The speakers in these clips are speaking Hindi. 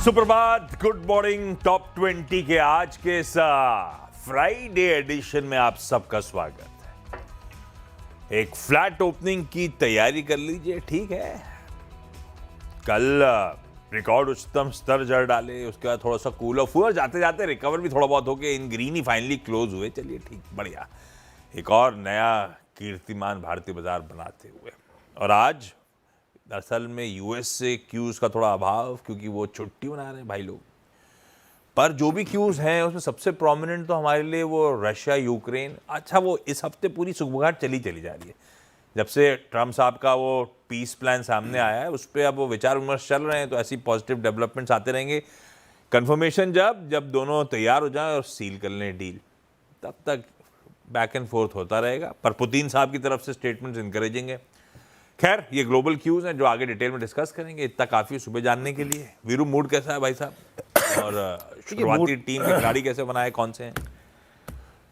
सुप्रभात, गुड मॉर्निंग। टॉप 20 के आज के इस फ्राइडे एडिशन में आप सबका स्वागत है। एक फ्लैट ओपनिंग की तैयारी कर लीजिए, ठीक है। कल रिकॉर्ड उच्चतम स्तर जड़ डाले, उसके बाद थोड़ा सा कूल ऑफ हुआ, जाते जाते रिकवर भी थोड़ा बहुत हो गए, इन ग्रीन ही फाइनली क्लोज हुए। चलिए ठीक, बढ़िया, एक और नया कीर्तिमान भारतीय बाजार बनाते हुए। और आज असल में यूएस से क्यूज का थोड़ा अभाव, क्योंकि वो छुट्टी मना रहे हैं भाई लोग। पर जो भी क्यूज हैं उसमें सबसे प्रोमिनेंट तो हमारे लिए वो रशिया यूक्रेन। अच्छा, वो इस हफ्ते पूरी सुगबुगाहट चली जा रही है। जब से ट्रम्प साहब का वो पीस प्लान सामने आया है, उस पर अब वो विचार विमर्श चल रहे हैं, तो ऐसी पॉजिटिव डेवलपमेंट्स आते रहेंगे। कन्फर्मेशन जब दोनों तैयार हो जाए और सील कर लें डील, तब तक बैक एंड फोर्थ होता रहेगा। पर पुतिन साहब की तरफ से स्टेटमेंट्स इनकरेजिंग है। खैर, ये ग्लोबल क्यूज हैं जो आगे डिटेल में डिस्कस करेंगे। इतना काफी है सुबह जानने के लिए। वीरू, मूड कैसा है भाई साहब? और शुरुआती टीम के खिलाड़ी कैसे बनाए, कौन से हैं?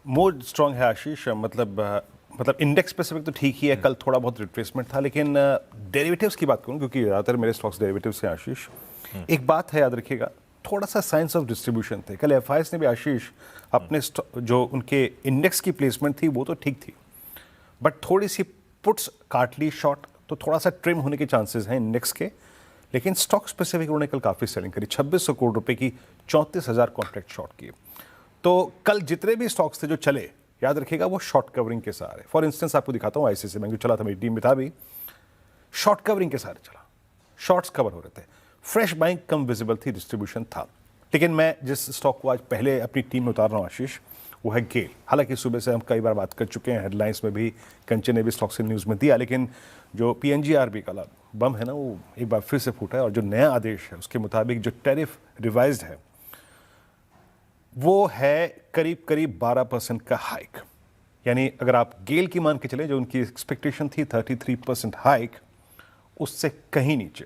मूड स्ट्रांग है आशीष। मतलब इंडेक्स स्पेसिफिक तो ठीक ही है। कल थोड़ा बहुत रिट्रेसमेंट था, लेकिन डेरिवेटिव्स की बात करूं, क्योंकि ज़्यादातर मेरे स्टॉक्स डेरिवेटिव्स हैं आशीष। एक बात है, याद रखिएगा, थोड़ा सा साइंस ऑफ डिस्ट्रीब्यूशन थे कल। एफआईएस ने भी आशीष अपने जो उनके इंडेक्स की प्लेसमेंट थी वो तो ठीक थी, बट थोड़ी सी पुट्स काट ली शॉर्ट, तो थोड़ा सा ट्रिम होने के चांसेस हैं इंडेक्स के। लेकिन स्टॉक स्पेसिफिक उन्होंने कल काफ़ी सेलिंग करी, 2600 करोड़ रुपए की 34,000 कॉन्ट्रैक्ट शॉर्ट किए। तो कल जितने भी स्टॉक्स थे जो चले, याद रखिएगा, वो शॉर्ट कवरिंग के सहारे। फॉर इंस्टेंस आपको दिखाता हूँ, आईसीआईसीआई बैंक जो चला था, मेरी टीम में था भी, शॉर्ट कवरिंग के सहारे चला। शॉर्ट्स कवर हो रहे थे, फ्रेश बाइंग कम विजिबल थी, डिस्ट्रीब्यूशन था। लेकिन मैं जिस स्टॉक को आज पहले अपनी टीम में उतार रहा हूँ आशीष, वो है गेल। हालांकि सुबह से हम कई बार बात कर चुके हैं, हेडलाइंस में भी, कंचन ने भी स्टॉक से न्यूज़ में दिया, लेकिन जो पीएनजीआरबी का बम है ना, वो एक बार फिर से फूटा है। और जो नया आदेश है उसके मुताबिक जो टैरिफ रिवाइज्ड है वो है करीब करीब 12% का हाइक। यानी अगर आप गेल की मान के चले, जो उनकी एक्सपेक्टेशन थी 33% हाइक, उससे कहीं नीचे।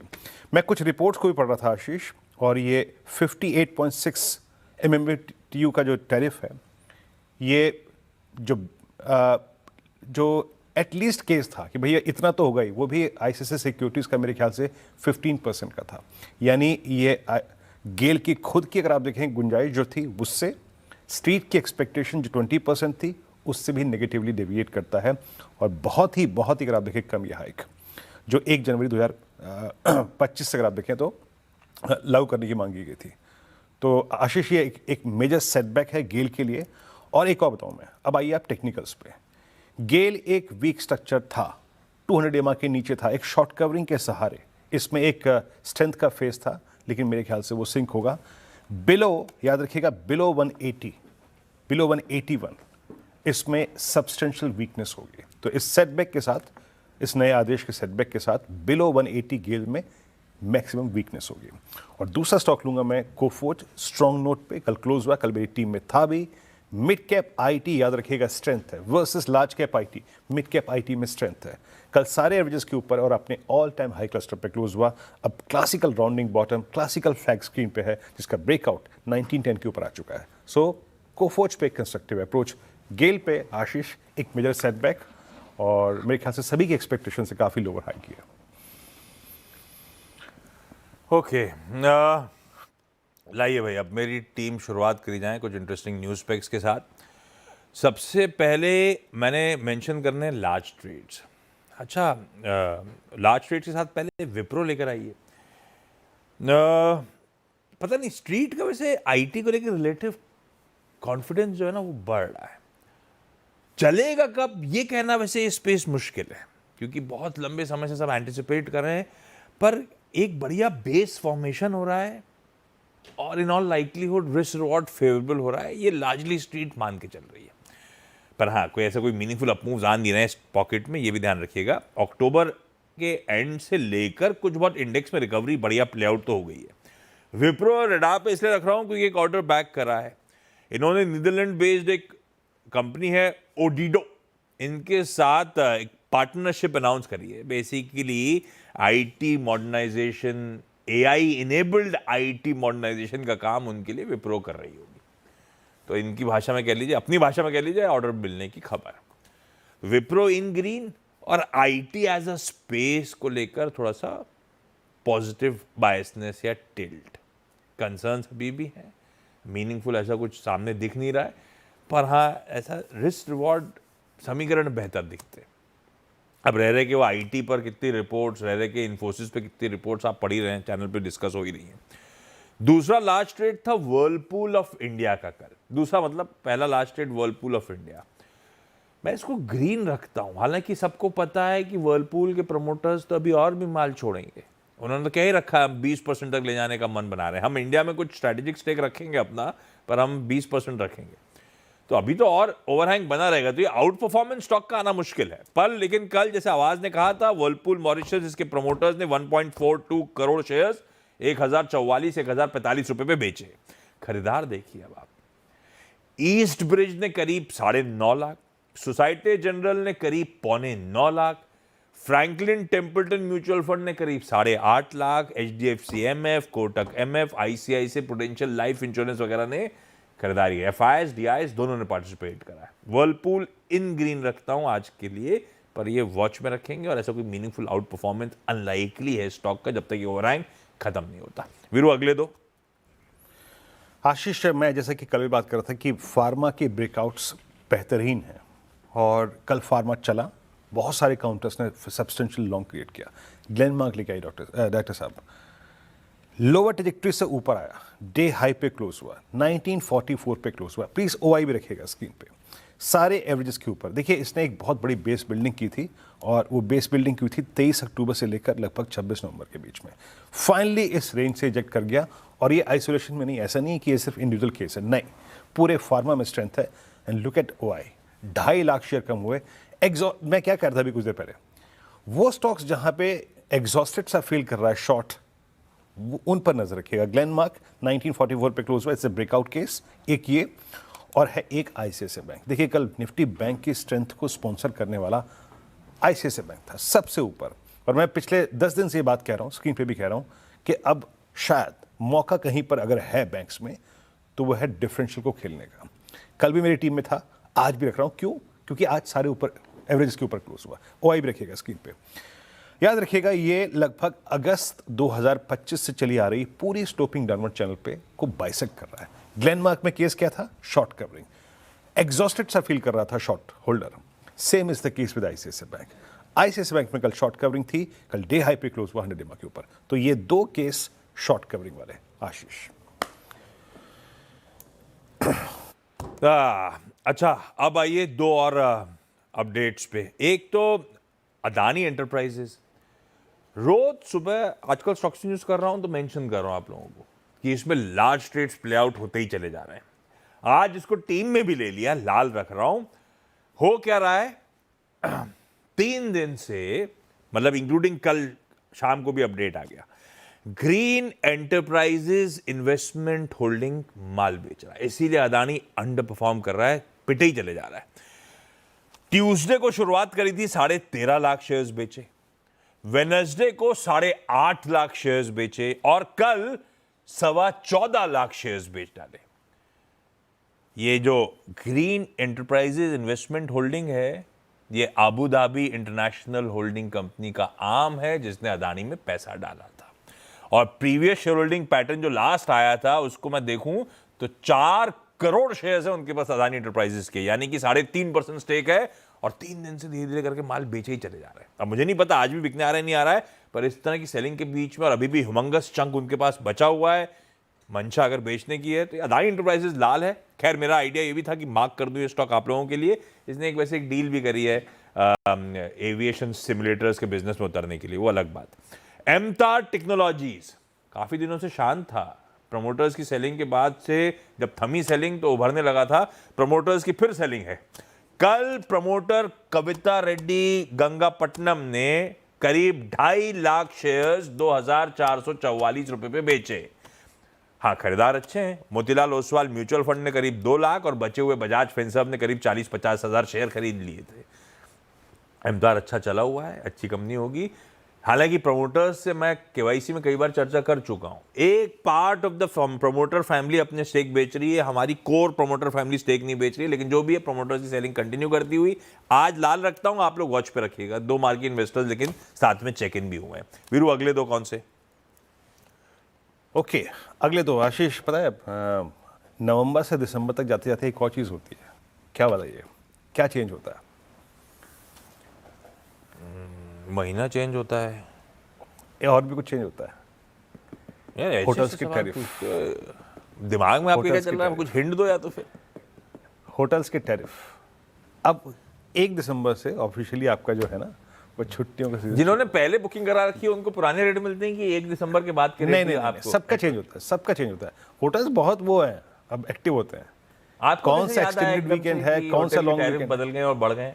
मैं कुछ रिपोर्ट्स को भी पढ़ रहा था आशीष, और ये 58.6 MMBTU का जो टैरिफ है, ये जो एटलीस्ट केस था कि भैया इतना तो होगा ही, वो भी आईसीआईसीआई सिक्योरिटीज़ का मेरे ख्याल से 15% का था। यानी ये गेल की खुद की अगर आप देखें गुंजाइश जो थी, उससे स्ट्रीट की एक्सपेक्टेशन जो 20% थी, उससे भी नेगेटिवली डेविएट करता है। और बहुत ही अगर आप देखें कम, यह हाइक जो 1 जनवरी 2025 से अगर आप देखें तो लागू करने की मांगी गई थी। तो आशीष, ये एक मेजर सेटबैक है गेल के लिए। और एक और बताऊं मैं, अब आइए आप टेक्निकल्स पे। गेल एक वीक स्ट्रक्चर था, 200 EMA के नीचे था, एक शॉर्ट कवरिंग के सहारे। इसमें एक स्ट्रेंथ का फेस था, लेकिन मेरे ख्याल से वो सिंक होगा बिलो, याद रखिएगा, बिलो 180, बिलो 181, इसमें सब्सटेंशियल वीकनेस होगी। तो इस सेटबैक के साथ, इस नए आदेश के सेटबैक के साथ, बिलो 180 गेल में मैक्सिमम वीकनेस होगी। और दूसरा स्टॉक लूंगा मैं, कोफोर्ज, स्ट्रॉन्ग नोट पे कल क्लोज हुआ, कल मेरी टीम में था भी। मिड कैप आईटी, याद रखिएगा, स्ट्रेंथ है versus large cap IT. Mid cap IT में स्ट्रेंथ है, कल सारे एवरेजेस के ऊपर और अपने ऑल टाइम हाई क्लस्टर पे क्लोज हुआ। अब classical rounding bottom, classical flag screen पे है, जिसका ब्रेकआउट 1910 के ऊपर आ चुका है। सो कोफोर्ज पे कंस्ट्रक्टिव अप्रोच। गेल पे आशीष एक मेजर सेटबैक, और मेरे ख्याल से सभी की एक्सपेक्टेशन से काफी लोअर हाई किया। ओके, लाइए भाई, अब मेरी टीम शुरुआत करी जाए कुछ इंटरेस्टिंग न्यूज़ पैक्स के साथ। सबसे पहले मैंने मेंशन करने लार्ज ट्रेड्स। अच्छा, लार्ज ट्रेड्स के साथ पहले विप्रो लेकर आइए। पता नहीं स्ट्रीट का वैसे आईटी को लेकर रिलेटिव कॉन्फिडेंस जो है ना, वो बढ़ रहा है। चलेगा कब ये कहना वैसे स्पेस मुश्किल है, क्योंकि बहुत लंबे समय से सब एंटिसिपेट कर रहे हैं। पर एक बढ़िया बेस फॉर्मेशन हो रहा है, और in all likelihood risk reward favourable हो रहा है। ये लार्जली स्ट्रीट मान के चल रही है। पर हाँ, कोई मीनिंगफुल अपमूव्स आ नहीं रहे हैं इस पॉकेट में, ये भी ध्यान रखिएगा। अक्टूबर के एंड से लेकर कुछ बहुत इंडेक्स में रिकवरी बढ़िया प्ले आउट तो हो गई है। विप्रो और रडार पे इसलिए रख रहा हूँ क्योंकि एक ऑर्डर बैक करा है इन्होंने। नीदरलैंड बेस्ड एक कंपनी है ओडिडो, इनके साथ एक पार्टनरशिप अनाउंस करी है। Basically IT modernisation, AI enabled IT modernisation का काम उनके लिए विप्रो कर रही होगी। तो इनकी भाषा में कह लीजिए, अपनी भाषा में कह लीजिए, ऑर्डर मिलने की खबर। विप्रो इन ग्रीन और आईटी एज अ स्पेस को लेकर थोड़ा सा पॉजिटिव बायसनेस या टिल्ट। कंसर्न्स अभी भी हैं, मीनिंगफुल ऐसा कुछ सामने दिख नहीं रहा है, पर हाँ ऐसा रिस्क रिवॉर्ड समीकरण बेहतर दिखते हैं। अब रह रहे कि वो आईटी पर कितनी रिपोर्ट्स, रह रहे कि इन्फोसिस पे कितनी रिपोर्ट्स आप पढ़ ही रहे हैं, चैनल पे डिस्कस हो ही रही हैं। दूसरा लास्ट ट्रेड था वर्लपूल ऑफ इंडिया का कल। दूसरा मतलब पहला last trade Whirlpool of India, मैं इसको ग्रीन रखता हूं। हालांकि सबको पता है कि वर्लपूल के प्रमोटर्स तो अभी और भी माल छोड़ेंगे, उन्होंने तो कह ही रखा है 20% तक ले जाने का मन बना रहे हैं। हम इंडिया में कुछ स्ट्रेटेजिक स्टेक रखेंगे अपना, पर हम 20% रखेंगे, तो अभी तो और ओवरहैंग बना रहेगा, तो ये आउट परफॉर्मेंस स्टॉक का आना मुश्किल है। पर लेकिन कल जैसे आवाज ने कहा था, वर्लपूल मॉरिशस इसके प्रमोटर्स ने 1.42 करोड़ शेयर्स 1044 1045 रुपए पे बेचे। खरीदार देखिए अब आप, ईस्ट ब्रिज ने करीब 9.5 लाख, सोसाइटी जनरल ने करीब 8.25 lakh, Franklin Templeton mutual fund ने करीब 8.5 lakh, HDFC MF, Kotak MF, ICICI prudential life insurance वगैरह ने खरीदारी, FIs DIs दोनों ने पार्टिसिपेट करा है। वर्लपूल इन ग्रीन रखता हूं आज के लिए, पर ये वॉच में रखेंगे और ऐसा कोई मीनिंगफुल आउट परफॉर्मेंस अनलाइकली है स्टॉक का जब तक ये ओवरहैंग खत्म नहीं होता। वीरू अगले दो। आशीष, मैं जैसा कि कल भी बात कर रहा था कि फार्मा के ब्रेकआउट्स बेहतरीन हैं और कल फार्मा चला, बहुत सारे काउंटर्स ने सब्सटेंशियल लॉन्ग क्रिएट किया। ग्लेनमार्क लेके आई डॉक्टर साहब, लोअर ट्रेजेक्ट्री से ऊपर आया, डे हाई पे क्लोज हुआ, 1944 पे क्लोज हुआ। प्लीज OI भी रखिएगा स्क्रीन पे, सारे एवरेजेस के ऊपर। देखिए इसने एक बहुत बड़ी बेस बिल्डिंग की थी और वो बेस बिल्डिंग की थी 23 अक्टूबर से लेकर लगभग 26 नवंबर के बीच में। फाइनली इस रेंज से इजेक्ट कर गया और ये आइसोलेशन में नहीं, ऐसा नहीं कि ये सिर्फ इंडिविजुअल केस है, नहीं, पूरे फार्मा में स्ट्रेंथ है। And look at OI, 2.5 lakh share कम हुए। मैं क्या कर रहा था अभी कुछ देर पहले, वो स्टॉक्स जहां पे एग्जॉस्टेड सा फील कर रहा है शॉर्ट, उन पर नजर रखिएगा। ग्लेनमार्क 1944 पे क्लोज हुआ, इट्स ए ब्रेकआउट केस, एक ये और है एक ICICI बैंक। देखिए कल निफ्टी बैंक की स्ट्रेंथ को स्पॉन्सर करने वाला ICICI बैंक था सबसे ऊपर, और मैं पिछले 10 दिन से ये बात कह रहा हूँ, स्क्रीन पे भी कह रहा हूँ कि अब शायद मौका कहीं पर अगर है बैंक्स में तो वह है डिफरेंशियल को खेलने का। कल भी मेरी टीम में था, आज भी रख रहा हूँ। क्यों? क्योंकि आज सारे ऊपर एवरेज के ऊपर क्लोज हुआ। OI भी रखिएगा स्क्रीन पे। याद रखिएगा ये लगभग अगस्त 2025 से चली आ रही पूरी स्टोपिंग डाउनवर्ड चैनल पे को बाइसेक्ट कर रहा है। ग्लेनमार्क में केस क्या था? शॉर्ट कवरिंग, एग्जॉस्टेड सा फील कर रहा था short holder. Same is the case with ICICI bank. ICICI bank में कल शॉर्ट कवरिंग थी, कल डे हाई पे क्लोज हुआ 100 EMA के ऊपर। तो ये दो केस शॉर्ट कवरिंग वाले। आशीष, अच्छा अब आइए दो और अपडेट्स पे। एक तो अदानी एंटरप्राइजेस, रोज सुबह आजकल स्टॉक न्यूज कर रहा हूं तो मेंशन कर रहा हूं आप लोगों को कि इसमें लार्ज ट्रेड्स प्ले आउट होते ही चले जा रहे हैं। आज इसको टीम में भी ले लिया, लाल रख रहा हूं। हो क्या रहा है, 3 दिन से, मतलब इंक्लूडिंग कल शाम को भी अपडेट आ गया, ग्रीन एंटरप्राइजेस इन्वेस्टमेंट होल्डिंग माल बेच रहा है, इसीलिए अदानी अंडर परफॉर्म कर रहा है, पिटे ही चले जा रहा है। ट्यूसडे को शुरुआत करी थी, 13.5 लाख शेयर्स बेचे, वेडनेसडे को 8.5 लाख शेयर्स बेचे और कल 14.25 लाख शेयर्स बेच डाले। ये जो ग्रीन एंटरप्राइजेस इन्वेस्टमेंट होल्डिंग है, ये Abu Dhabi international holding company का आर्म है जिसने अदानी में पैसा डाला था। और प्रीवियस शेयर होल्डिंग पैटर्न जो लास्ट आया था उसको मैं देखूं तो 4 करोड़ शेयर्स है उनके पास अदानी एंटरप्राइजेस के, यानी कि 3.5% स्टेक है और 3 दिन से धीरे धीरे करके माल बेचे ही चले जा रहे हैं। अब मुझे नहीं पता आज भी बिकने आ रहा है नहीं आ रहा है, पर इस तरह की सेलिंग के बीच में और अभी भी ह्यूमंगस चंक उनके पास बचा हुआ है, मंशा अगर बेचने की है तो अदानी एंटरप्राइजेस लाल है। खैर मेरा आइडिया ये भी था कि मार्क कर दूं ये स्टॉक आप लोगों के लिए। इसने एक वैसे एक डील भी करी है एविएशन सिमुलेटर्स के बिजनेस में उतरने के लिए, वो अलग बात। एमतार टेक्नोलॉजीज काफी दिनों से शांत था, प्रमोटर्स की सेलिंग के बाद से जब थमी सेलिंग तो उभरने लगा था, प्रमोटर्स की फिर सेलिंग है। कल प्रमोटर कविता रेड्डी गंगापट्टनम ने करीब 2.5 लाख शेयर्स 2,444 रुपए पे बेचे। हाँ, खरीदार अच्छे हैं। मोतीलाल ओसवाल म्यूचुअल फंड ने करीब 2 लाख और बचे हुए बजाज फिनसर्व ने करीब 40-50 हजार शेयर खरीद लिए थे। एमतार अच्छा चला हुआ है, अच्छी कंपनी होगी। हालांकि प्रमोटर्स से मैं केवाईसी में कई बार चर्चा कर चुका हूं, एक part of the promoter family अपने स्टेक बेच रही है, हमारी कोर प्रमोटर फैमिली स्टेक नहीं बेच रही है, लेकिन जो भी है प्रमोटर्स की सेलिंग कंटिन्यू करती हुई आज लाल रखता हूं, आप लोग वॉच पे रखिएगा। 2 मार्केट इन्वेस्टर्स लेकिन साथ में चेक इन भी हुए हैं। वीरू अगले 2 कौन से? ओके, अगले तो आशीष, पता है नवंबर से दिसंबर तक जाते जाते एक और चीज़ होती है, क्या बताइए, क्या चेंज होता है? महीना चेंज होता है या और भी कुछ चेंज होता है? यार। ऐसे होटल्स ऐसे के सवाल टैरिफ। पूछते, दिमाग में आपके क्या होटल्स चल के रहा है? कुछ हिंट दो या तो फिर। होटल्स के टैरिफ अब 1 दिसंबर से ऑफिशियली आपका जो है ना, वो छुट्टियों का सीजन। जिन्होंने पहले बुकिंग करा रखी है उनको पुराने रेट मिलते हैं कि 1 दिसंबर के बाद के नहीं रेट नहीं, आपको? सबका चेंज होता है, सबका चेंज होता है। होटल्स बहुत वो है, अब एक्टिव होते हैं। आपको कौन कैसे सा याद आया extended एकदम weekend से है, कि कौन सा होटल के long टैरिफ weekend? बदल गए और बढ़ गए?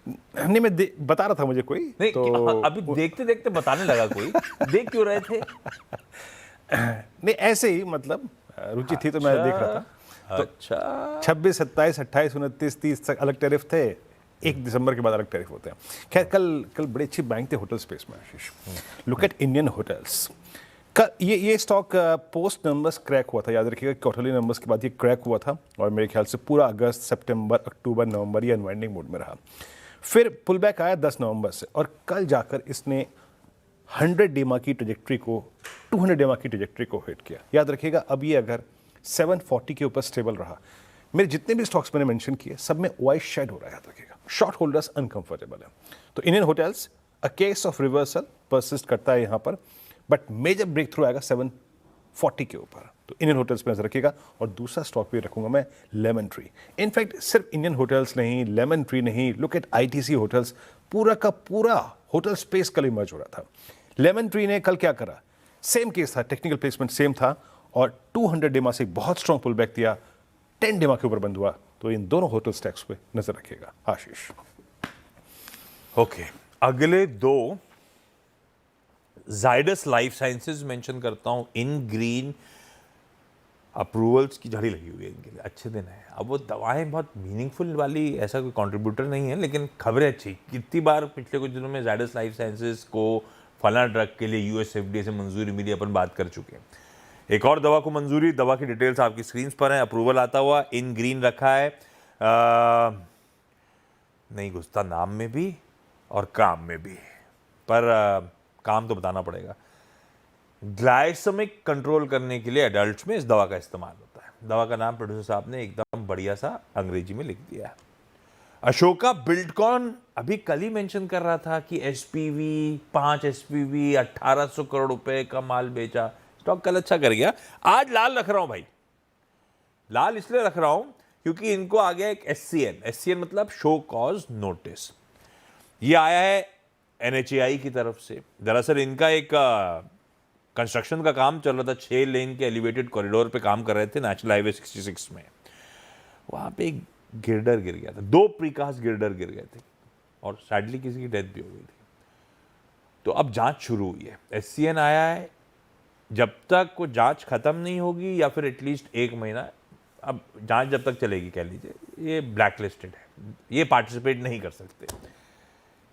नहीं, मैं बता रहा था मुझे कोई नहीं तो अभी देखते देखते बताने लगा कोई। देख क्यों रहे थे? नहीं, ऐसे ही मतलब रुचि थी तो मैं देख रहा था। अच्छा 26, 27, 28, 29, 30 तक अलग टैरिफ थे, 1 दिसंबर के बाद अलग टैरिफ होते हैं। खैर, कल बड़ी अच्छी बैंक थे होटल स्पेस में आशीष। लुक एट इंडियन होटल्स का ये स्टॉक पोस्ट नंबर्स क्रैक हुआ था, याद रखिएगा क्वार्टरली नंबर्स के बाद ये क्रैक हुआ था और मेरे ख्याल से पूरा अगस्त, सितंबर, अक्टूबर, नवंबर ये अनवाइंडिंग मोड में रहा। फिर पुल बैक आया 10 नवंबर से और कल जाकर इसने 100 डेमा की ट्रेजेक्ट्री को 200 डेमा की ट्रेजेक्ट्री को हिट किया। याद रखिएगा, अब ये अगर 740 के ऊपर स्टेबल रहा, मेरे जितने भी स्टॉक्स मैंने मेंशन किए सब में वाइट शेड हो रहा है, याद रखिएगा। शॉर्ट होल्डर्स अनकंफर्टेबल है। तो Indian hotels a case of reversal persist करता है यहाँ पर, बट मेजर ब्रेक थ्रू आएगा 740 के ऊपर। तो इंडियन होटल्स पे नजर रखिएगा। और दूसरा स्टॉक भी रखूंगा मैं, लेमन ट्री। इनफैक्ट सिर्फ इंडियन होटल्स नहीं, लेमन ट्री नहीं, लुक एट आईटीसी होटल्स, पूरा का पूरा होटल स्पेस कल इमर्ज हो रहा था। लेमन ट्री ने कल क्या करा? सेम केस था, टेक्निकल प्लेसमेंट सेम था और 200 डेमा से बहुत स्ट्रॉन्ग पुल बैक दिया, 10 डेमा के ऊपर बंद हुआ। तो इन दोनों होटल स्टॉक्स पे नजर रखिएगा आशीष। ओके, अगले दो जाइडस लाइफ साइंसेज मेंशन करता हूं। इन ग्रीन अप्रूवल्स की झड़ी लगी हुई है इनके लिए, अच्छे दिन है। अब वो दवाएं बहुत मीनिंगफुल वाली ऐसा कोई कंट्रीब्यूटर नहीं है, लेकिन खबरें अच्छी। कितनी बार पिछले कुछ दिनों में जाइडस लाइफ साइंसेज को फला ड्रग के लिए यूएस एफडीए से मंजूरी मिली, अपन बात कर चुके हैं। एक और दवा को मंजूरी, दवा की डिटेल्स आपकी स्क्रीन पर है। अप्रूवल आता हुआ इन ग्रीन रखा है, नहीं घुसता नाम में भी और काम में भी, पर काम तो बताना पड़ेगा। ग्लाइसेमिक कंट्रोल करने के लिए एडल्ट्स में इस दवा का इस्तेमाल होता है। दवा का नाम प्रोड्यूसर साहब ने एकदम बढ़िया सा अंग्रेजी में लिख दिया है। अशोका बिल्डकॉन अभी कल ही मेंशन कर रहा था कि एसपीवी 5 एसपीवी 1800 करोड़ रुपए का माल बेचा। स्टॉक कल अच्छा कर गया। आज लाल रख रहा हूं भाई। लाल इसलिए रख रहा हूं क्योंकि इनको आ गया एक एससीएन मतलब शो कॉज नोटिस। ये आया है एनएचएआई की तरफ से। दरअसल इनका एक कंस्ट्रक्शन का काम चल रहा था, 6 लेन के एलिवेटेड कॉरिडोर पे काम कर रहे थे नेशनल हाईवे 66 में। वहां पे एक गिरडर गिर गया था, 2 प्रीकास्ट गिरडर गिर गए थे और सैडली किसी की डेथ भी हो गई थी। तो अब जांच शुरू हुई है, एससीएन आया है। जब तक वो जांच खत्म नहीं होगी या फिर एटलीस्ट 1 महीना, अब जांच जब तक चलेगी, कह लीजिए ये ब्लैक लिस्टेड है, ये पार्टिसिपेट नहीं कर सकते।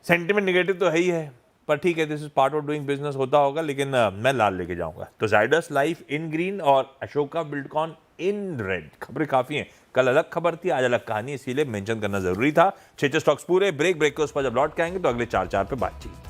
सेंटिमेंट निगेटिव तो है ही है, पर ठीक है, this is part of doing business, होता होगा। लेकिन मैं लाल लेके जाऊंगा। तो जाइडस लाइफ इन ग्रीन और अशोका बिल्डकॉन इन रेड। खबरें काफी हैं, कल अलग खबर थी, आज अलग कहानी, इसीलिए मेंशन करना जरूरी था। 6 स्टॉक्स पूरे। ब्रेक के उस पर जब लौट के आएंगे तो अगले 4 पे बातचीत।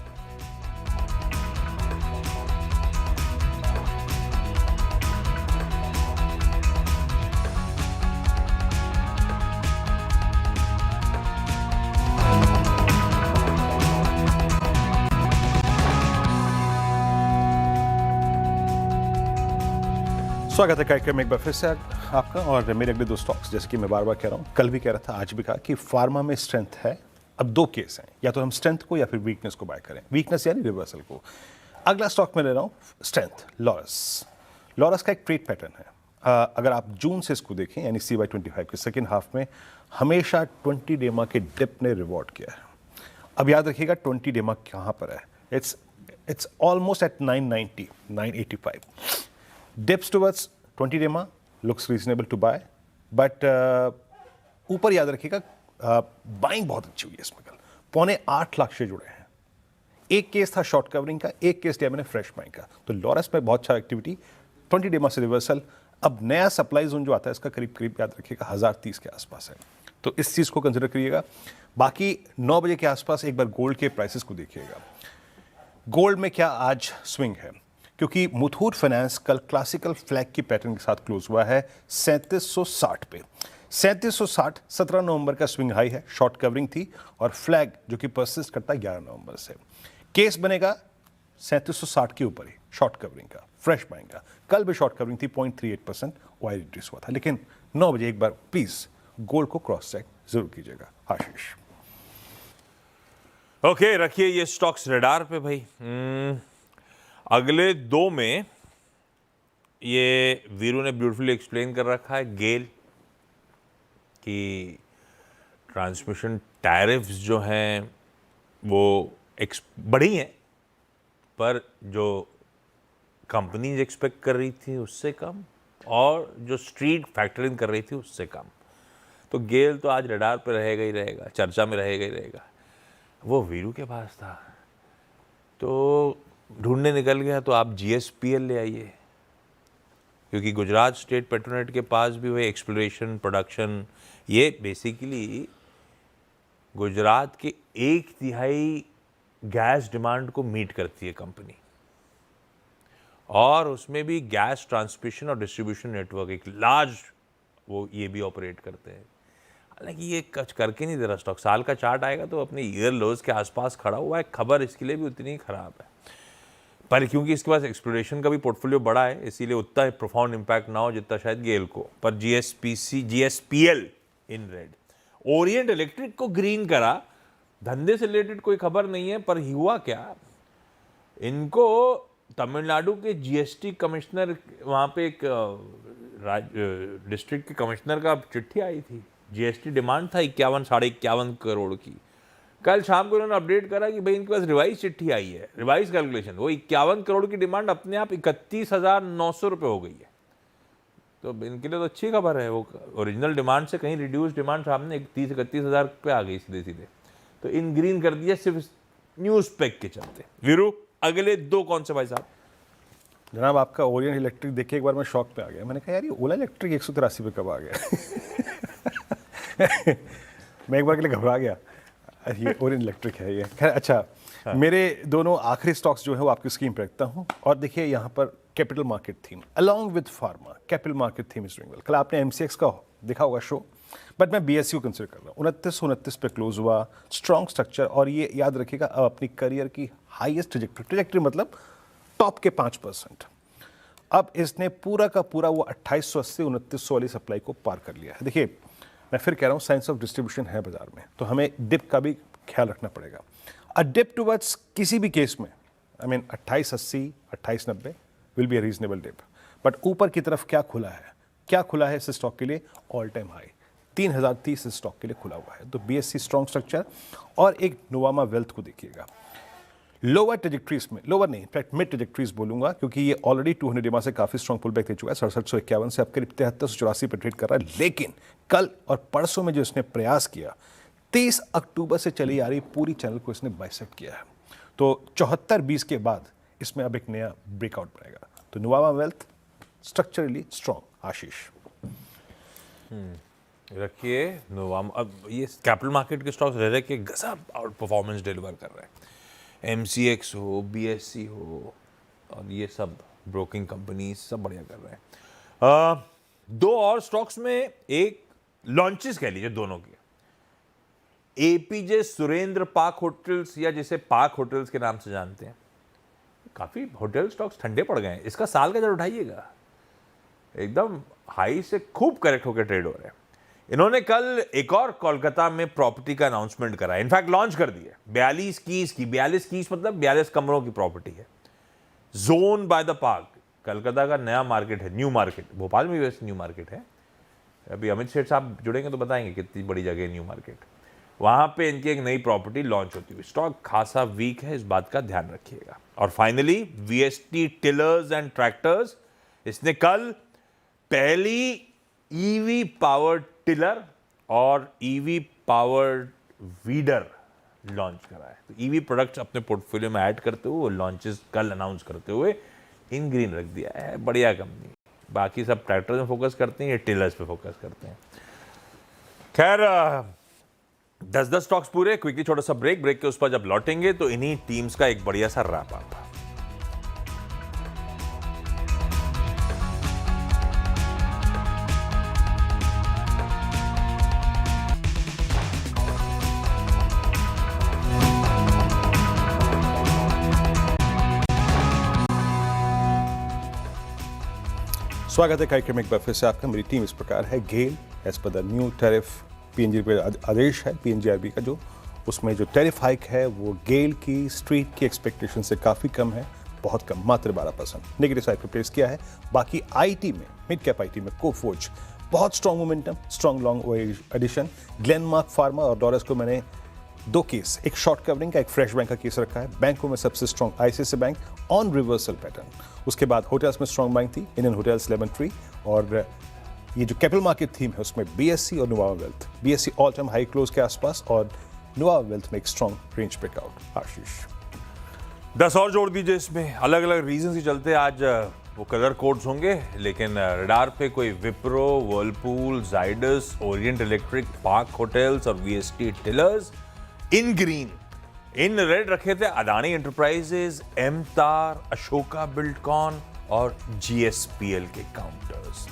स्वागत है कार्यक्रम में एक बार फिर से आपका। और मेरे अगले 2 स्टॉक्स, जैसे कि मैं बार बार कह रहा हूँ, कल भी कह रहा था, आज भी कहा कि फार्मा में स्ट्रेंथ है। अब 2 केस हैं, या तो हम स्ट्रेंथ को या फिर वीकनेस को बाय करें, वीकनेस यानी रिवर्सल को। अगला स्टॉक में ले रहा हूँ स्ट्रेंथ, लॉरस। लॉरस का एक ट्रेड पैटर्न है। अगर आप जून से इसको देखें, यानी CY25 के सेकेंड हाफ में हमेशा 20 डेमा के डिप ने रिवॉर्ड किया है। अब याद रखिएगा 20 डेमा कहाँ पर है, it's almost eight 990, 985। Dips towards 20 डेमा looks reasonable to buy, but ऊपर याद रखिएगा बाइंग बहुत अच्छी हुई है इसमें कल। 8.25 लाख शेयर जुड़े हैं। एक केस था शॉर्ट कवरिंग का, एक केस लिया मैंने फ्रेश बाइंग का। तो लॉरस में बहुत अच्छा एक्टिविटी, 20 डेमा से रिवर्सल। अब नया सप्लाई जोन जो आता है इसका करीब करीब याद रखिएगा 1030 के आसपास है, तो इस चीज़ को कंसिडर करिएगा। बाकी 9 बजे के आसपास एक बार गोल्ड के प्राइसेस को देखिएगा। गोल्ड में क्या आज स्विंग है? क्योंकि मुथूट फाइनेंस कल क्लासिकल फ्लैग की पैटर्न के साथ क्लोज हुआ है 3760 पे। 3760 17 नवंबर का स्विंग हाई है, शॉर्ट कवरिंग थी और फ्लैग जो कि परसिस्ट करता है 11 नवंबर से। केस बनेगा 3760 के ऊपर ही शॉर्ट कवरिंग का, फ्रेश बाइंग का। कल भी शॉर्ट कवरिंग थी 0.38%, वाई रिड्यूस हुआ था। लेकिन 9 बजे एक बार प्लीज गोल्ड को क्रॉस चेक जरूर कीजिएगा। आशीष ओके, रखिए ये स्टॉक्स रडार पे भाई। अगले दो में ये वीरू ने ब्यूटीफुली एक्सप्लेन कर रखा है। गेल की ट्रांसमिशन टैरिफ्स जो हैं वो बढ़ी हैं, पर जो कंपनीज एक्सपेक्ट कर रही थी उससे कम, और जो स्ट्रीट फैक्टरिंग कर रही थी उससे कम। तो गेल तो आज रडार पे रहेगा ही रहेगा, चर्चा में रहेगा ही रहेगा। वो वीरू के पास था तो ढूंढने निकल गया, तो आप GSPL ले आइए, क्योंकि गुजरात स्टेट पेट्रोनेट के पास भी वही एक्सप्लोरेशन प्रोडक्शन, ये बेसिकली गुजरात के 1/3 गैस डिमांड को मीट करती है कंपनी, और उसमें भी गैस ट्रांसमिशन और डिस्ट्रीब्यूशन नेटवर्क एक लार्ज वो ये भी ऑपरेट करते हैं। हालांकि ये कुछ करके नहीं दे रहा स्टॉक, साल का चार्ट आएगा तो अपने ईयर लोज के आसपास खड़ा हुआ है। खबर इसके लिए भी उतनी ही खराब है, पर क्योंकि इसके पास एक्सप्लोरेशन का भी पोर्टफोलियो बड़ा है, इसीलिए उतना प्रोफाउंड इम्पैक्ट ना हो जितना शायद गेल को। पर GSPL in red. Orient electric को ग्रीन करा, धंधे से रिलेटेड कोई खबर नहीं है, पर हुआ क्या, इनको तमिलनाडु के GST कमिश्नर, वहाँ पे एक डिस्ट्रिक्ट के कमिश्नर का चिट्ठी आई थी। GST डिमांड था 51-51.5 करोड़ की। कल शाम को उन्होंने अपडेट करा कि भाई इनके पास रिवाइज चिट्ठी आई है, रिवाइज कैलकुलेशन, वो 51 करोड़ की डिमांड अपने आप 31,900 रुपये हो गई है। तो इनके लिए तो अच्छी खबर है, वो ओरिजिनल डिमांड से कहीं रिड्यूस डिमांड सामने 31 हज़ार पे आ गई सीधे सीधे। तो इन ग्रीन कर दिया सिर्फ न्यूज़ पैक के चलते। वीरू अगले दो कौन से भाई साहब? जनाब आपका ओरिएंट इलेक्ट्रिक देख के एक बार मैं शॉक पे आ गया। मैंने कहा यार ये ओला इलेक्ट्रिक 183 पे कब आ गया? मैं एक बार के लिए घबरा गया, ये ओरिएंट इलेक्ट्रिक है ये। खैर अच्छा, मेरे दोनों आखिरी स्टॉक्स जो है वो आपकी स्क्रीन पर रखता हूँ। और देखिए यहाँ पर capital market theme along with pharma, capital market theme is doing well. कल आपने MCX का देखा होगा शो, बट मैं BSE को कंसिडर कर रहा हूँ। 2929 पे क्लोज हुआ, स्ट्रॉन्ग स्ट्रक्चर, और ये याद रखिएगा अब अपनी करियर की हाईएस्ट ट्रेजेक्टरी मतलब टॉप के 5%। अब इसने पूरा का पूरा वो 2880-2900 वाली सप्लाई को पार कर लिया है। देखिए मैं फिर कह रहा हूँ, साइंस ऑफ डिस्ट्रीब्यूशन है बाजार में, तो हमें डिप का भी ख्याल रखना पड़ेगा। अ डिप टुवर्ड्स किसी भी केस में, I mean 2880 2890 will be a reasonable dip, but ऊपर की तरफ क्या खुला है, क्या खुला है इस स्टॉक के लिए? ऑल टाइम हाई 3030 इस स्टॉक के लिए खुला हुआ है। तो BSE स्ट्रॉन्ग स्ट्रक्चर, और एक नोवामा वेल्थ को देखिएगा, लोअर ट्रेजेक्ट्रीज में, लोअर नहीं इनफैक्ट मिड ट्रेजेक्ट्रीज बोलूंगा, क्योंकि ये ऑलरेडी 200 डिमा से काफी स्ट्रॉन्ग पुल बैक दे चुका है। 6751 से अब करीब 7384 पे ट्रेड कर रहा है। लेकिन कल और परसों में जो इसने प्रयास किया, 30 अक्टूबर से चली आ रही पूरी चैनल को इसने बाइसेक्ट किया है। तो 74-20 के बाद इसमें अब एक नया ब्रेकआउट बनेगा। तो नोवामा वेल्थ स्ट्रक्चरली स्ट्रॉन्ग। आशीष रखिए नोवामा। अब ये कैपिटल मार्केट के स्टॉक्स रह रहे कि गजब आउट परफॉर्मेंस डिलीवर कर रहे हैं। MCX हो, BSE हो, और ये सब ब्रोकिंग कंपनी सब बढ़िया कर रहे हैं। दो और स्टॉक्स में एक लॉन्चेस कह लीजिए दोनों के, APJ सुरेंद्र पार्क होटल्स, या जिसे पार्क होटल्स के नाम से जानते हैं। काफ़ी होटल स्टॉक्स ठंडे पड़ गए हैं। इसका साल का जब उठाइएगा, एकदम हाई से खूब करेक्ट होकर ट्रेड हो रहे हैं। इन्होंने कल एक और कोलकाता में प्रॉपर्टी का अनाउंसमेंट करा, इनफैक्ट लॉन्च कर दिया। 42 कीज की, 42 कीज मतलब 42 कमरों की प्रॉपर्टी है, zone by the park. Calcutta का नया मार्केट है, न्यू मार्केट। भोपाल में भी वैसे न्यू मार्केट है। अभी अमित सेठ साहब जुड़ेंगे तो बताएंगे कितनी बड़ी जगह है न्यू मार्केट। वहाँ पे इनकी एक नई प्रॉपर्टी लॉन्च होती हुई। स्टॉक खासा वीक है, इस बात का ध्यान रखिएगा। और finally VST tillers and tractors, इसने कल पहली EV पावर्ड टिलर और EV पावर्ड वीडर लॉन्च करा है। तो EV प्रोडक्ट्स अपने पोर्टफोलियो में ऐड करते हुए लॉन्चेस कल अनाउंस करते हुए इन ग्रीन रख दिया है। बढ़िया कंपनी। बाकी सब ट्रैक्टर्स में फोकस करते हैं, ये टिलर्स पे फोकस करते हैं। खैर 10 स्टॉक्स पूरे। क्विकली छोटा सा ब्रेक के उस पर जब लौटेंगे तो इन्हीं टीम्स का एक बढ़िया सा रैप अप। स्वागत है कार्यक्रम एक बार फिर से आपका। मेरी टीम इस प्रकार है। GAIL as per the new tariff PNG पे आदेश है पीएनजीआरबी का, जो उसमें जो टैरिफ हाइक है वो गेल की स्ट्रीट की एक्सपेक्टेशन से काफ़ी कम है, बहुत कम, मात्र 12%। नेगेटिव साइड पे प्लेस किया है। बाकी आईटी में, मिड कैप आईटी में कोफोर्ज बहुत strong momentum, strong long addition. Glenmark pharma और डोरस को मैंने दो केस, एक शॉर्ट कवरिंग का, एक फ्रेश बैंक का केस रखा है। बैंकों में सबसे strong ICICI bank on reversal pattern. उसके बाद होटल्स में स्ट्रॉन्ग बैंक थी इंडियन होटल्स, लेमन ट्री, और ये जो कैपिटल मार्केट थीम है उसमें बीएससी और Nuvama wealth. BSc all time high close के आसपास और नुवामा वेल्थ में एक स्ट्रॉन्ग रेंज ब्रेकआउट। आशीष 10 और जोड़ दीजिए इसमें। अलग अलग रीजन ही चलते आज वो कलर कोड्स होंगे, लेकिन रडार पे कोई Wipro, Whirlpool, Zydus, Orient Electric, Park Hotels और वीएसटी टिलर्स। इन ग्रीन, इन रेड रखे थे Adani Enterprises, MTAR, Ashoka Buildcon और जीएसपीएल के काउंटर्स।